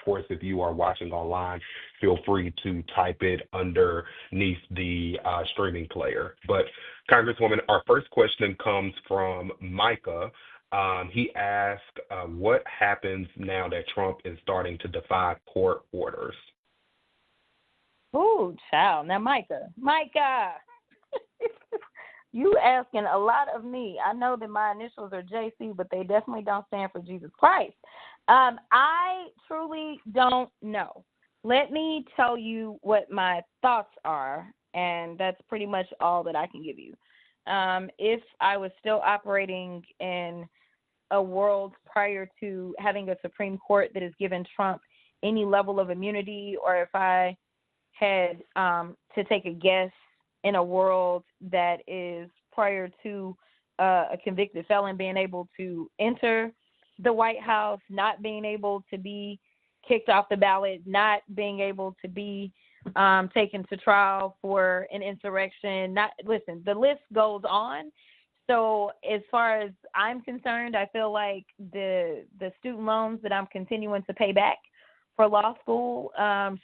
course, if you are watching online, feel free to type it underneath the streaming player. But Congresswoman, our first question comes from Micah. He asked, what happens now that Trump is starting to defy court orders? Ooh, child. Now, Micah, you asking a lot of me. I know that my initials are JC, but they definitely don't stand for Jesus Christ. I truly don't know. Let me tell you what my thoughts are, and that's pretty much all that I can give you. If I was still operating in a world prior to having a Supreme Court that has given Trump any level of immunity, or if I had to take a guess in a world that is prior to a convicted felon being able to enter the White House, not being able to be kicked off the ballot, not being able to be taken to trial for an insurrection. Listen, the list goes on. So as far as I'm concerned, I feel like the student loans that I'm continuing to pay back for law school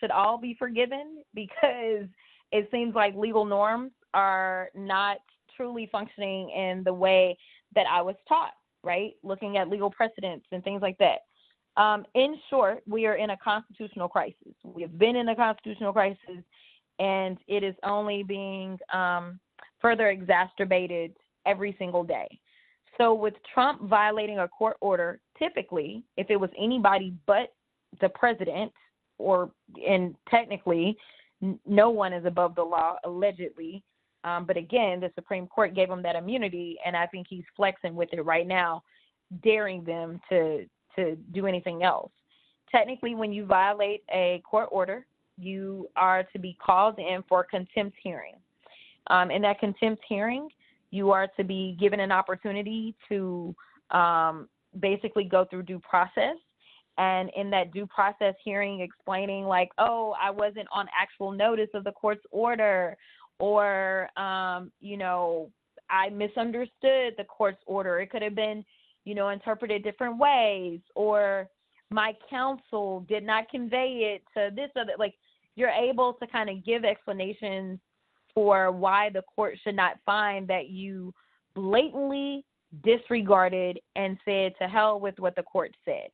should all be forgiven, because it seems like legal norms are not truly functioning in the way that I was taught, right? Looking at legal precedents and things like that. In short, we are in a constitutional crisis. We have been in a constitutional crisis, and it is only being further exacerbated every single day. So with Trump violating a court order, typically, if it was anybody but the president, and technically no one is above the law, allegedly, but again, the Supreme Court gave him that immunity, and I think he's flexing with it right now, daring them to do anything else. Technically, when you violate a court order, you are to be called in for a contempt hearing. In that contempt hearing, you are to be given an opportunity to basically go through due process. And in that due process hearing, explaining like, oh, I wasn't on actual notice of the court's order, or, I misunderstood the court's order. It could have been, interpreted different ways, or my counsel did not convey it to this other. Like, you're able to kind of give explanations for why the court should not find that you blatantly disregarded and said to hell with what the court said.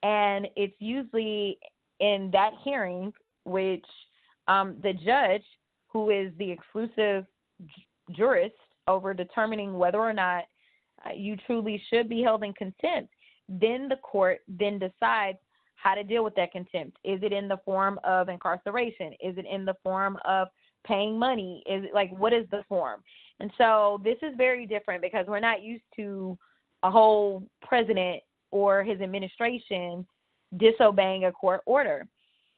And it's usually in that hearing which the judge, who is the exclusive jurist over determining whether or not you truly should be held in contempt, then the court then decides how to deal with that contempt. Is it in the form of incarceration? Is it in the form of paying money? Is it like, what is the form? And so this is very different, because we're not used to a whole president or his administration disobeying a court order.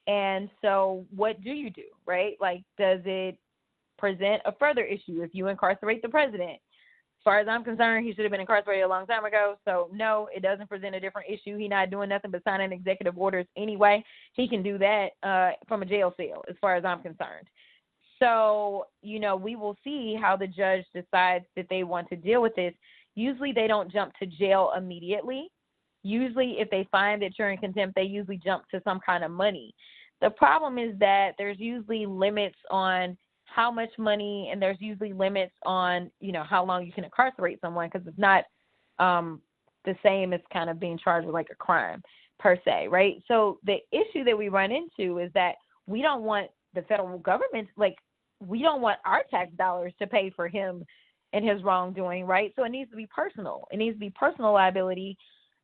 And so what do you do, right? Like, does it present a further issue if you incarcerate the president? As far as I'm concerned, he should have been incarcerated a long time ago. So no, it doesn't present a different issue. He's not doing nothing but signing executive orders anyway. He can do that from a jail cell, as far as I'm concerned. So, we will see how the judge decides that they want to deal with this. Usually they don't jump to jail immediately. Usually if they find that you're in contempt, they usually jump to some kind of money. The problem is that there's usually limits on how much money, and there's usually limits on, how long you can incarcerate someone, because it's not the same as kind of being charged with like a crime per se, right? So the issue that we run into is that we don't want the federal government, we don't want our tax dollars to pay for him and his wrongdoing, right? So it needs to be personal. It needs to be personal liability.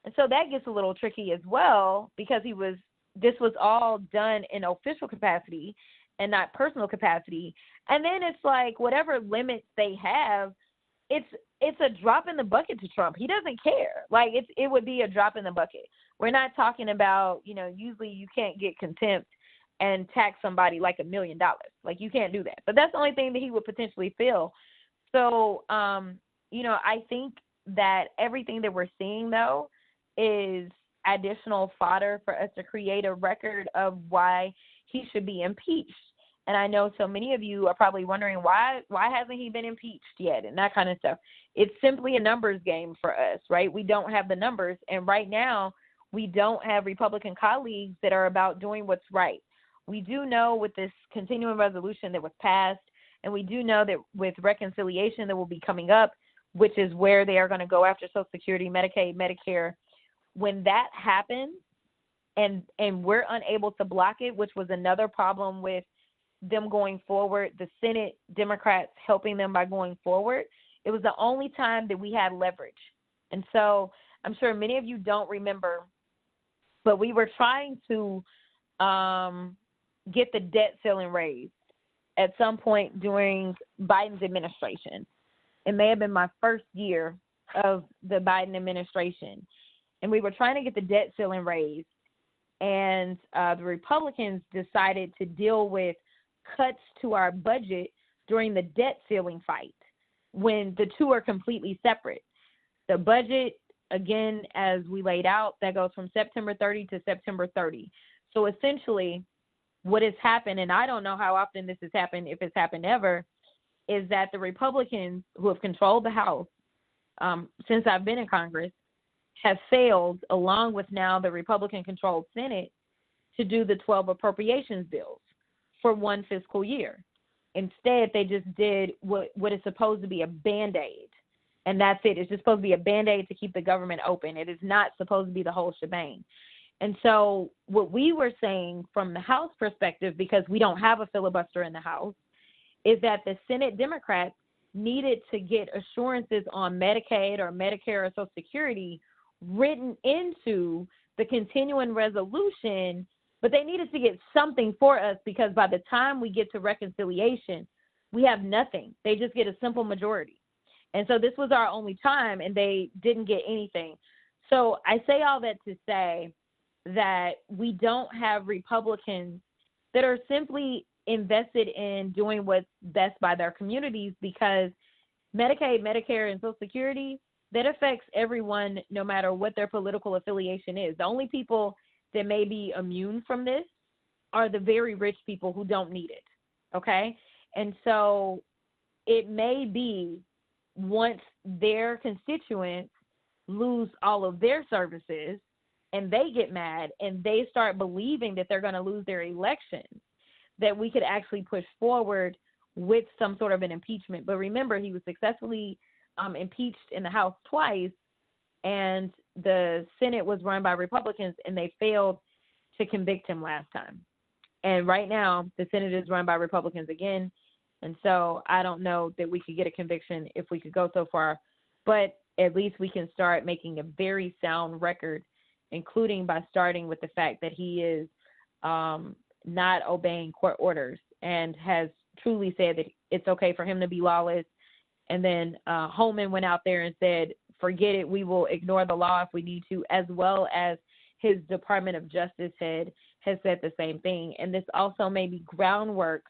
And so that gets a little tricky as well, because this was all done in official capacity and not personal capacity. And then it's like, whatever limits they have, it's a drop in the bucket to Trump. He doesn't care. Like, it would be a drop in the bucket. We're not talking about, usually you can't get contempt and tax somebody like $1 million. Like, you can't do that. But that's the only thing that he would potentially feel. So, I think that everything that we're seeing, though, is additional fodder for us to create a record of why he should be impeached. And I know so many of you are probably wondering, why hasn't he been impeached yet, and that kind of stuff. It's simply a numbers game for us, right? We don't have the numbers. And right now we don't have Republican colleagues that are about doing what's right. We do know with this continuing resolution that was passed, and we do know that with reconciliation that will be coming up, which is where they are going to go after Social Security, Medicaid, Medicare, when that happens and we're unable to block it, which was another problem with them going forward, the Senate Democrats helping them by going forward, it was the only time that we had leverage. And so I'm sure many of you don't remember, but we were trying to get the debt ceiling raised at some point during Biden's administration. It may have been my first year of the Biden administration. And we were trying to get the debt ceiling raised. And the Republicans decided to deal with cuts to our budget during the debt ceiling fight when the two are completely separate. The budget, again, as we laid out, that goes from September 30 to September 30. So essentially what has happened, and I don't know how often this has happened, if it's happened ever, is that the Republicans who have controlled the House since I've been in Congress have failed, along with now the Republican-controlled Senate, to do the 12 appropriations bills for one fiscal year. Instead, they just did what is supposed to be a Band-Aid, and that's it. It's just supposed to be a Band-Aid to keep the government open. It is not supposed to be the whole shebang. And so what we were saying from the House perspective, because we don't have a filibuster in the House, is that the Senate Democrats needed to get assurances on Medicaid or Medicare or Social Security written into the continuing resolution, but they needed to get something for us because by the time we get to reconciliation, we have nothing. They just get a simple majority. And so this was our only time, and they didn't get anything. So I say all that to say that we don't have Republicans that are simply invested in doing what's best by their communities, because Medicaid, Medicare, and Social Security, that affects everyone no matter what their political affiliation is. The only people that may be immune from this are the very rich people who don't need it, okay? And so it may be once their constituents lose all of their services and they get mad and they start believing that they're going to lose their elections, that we could actually push forward with some sort of an impeachment. But remember, he was successfully impeached in the House twice, and the Senate was run by Republicans, and they failed to convict him last time. And right now, the Senate is run by Republicans again, and so I don't know that we could get a conviction if we could go so far, but at least we can start making a very sound record, including by starting with the fact that he is not obeying court orders and has truly said that it's okay for him to be lawless. And then Holman went out there and said, forget it, we will ignore the law if we need to, as well as his Department of Justice head has said the same thing. And this also may be groundwork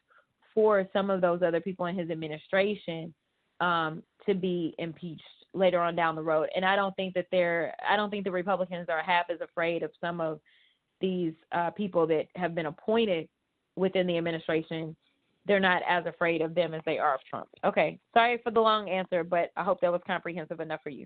for some of those other people in his administration to be impeached later on down the road. And I don't think the Republicans are half as afraid of some of these people that have been appointed within the administration. They're not as afraid of them as they are of Trump. Okay, sorry for the long answer, but I hope that was comprehensive enough for you.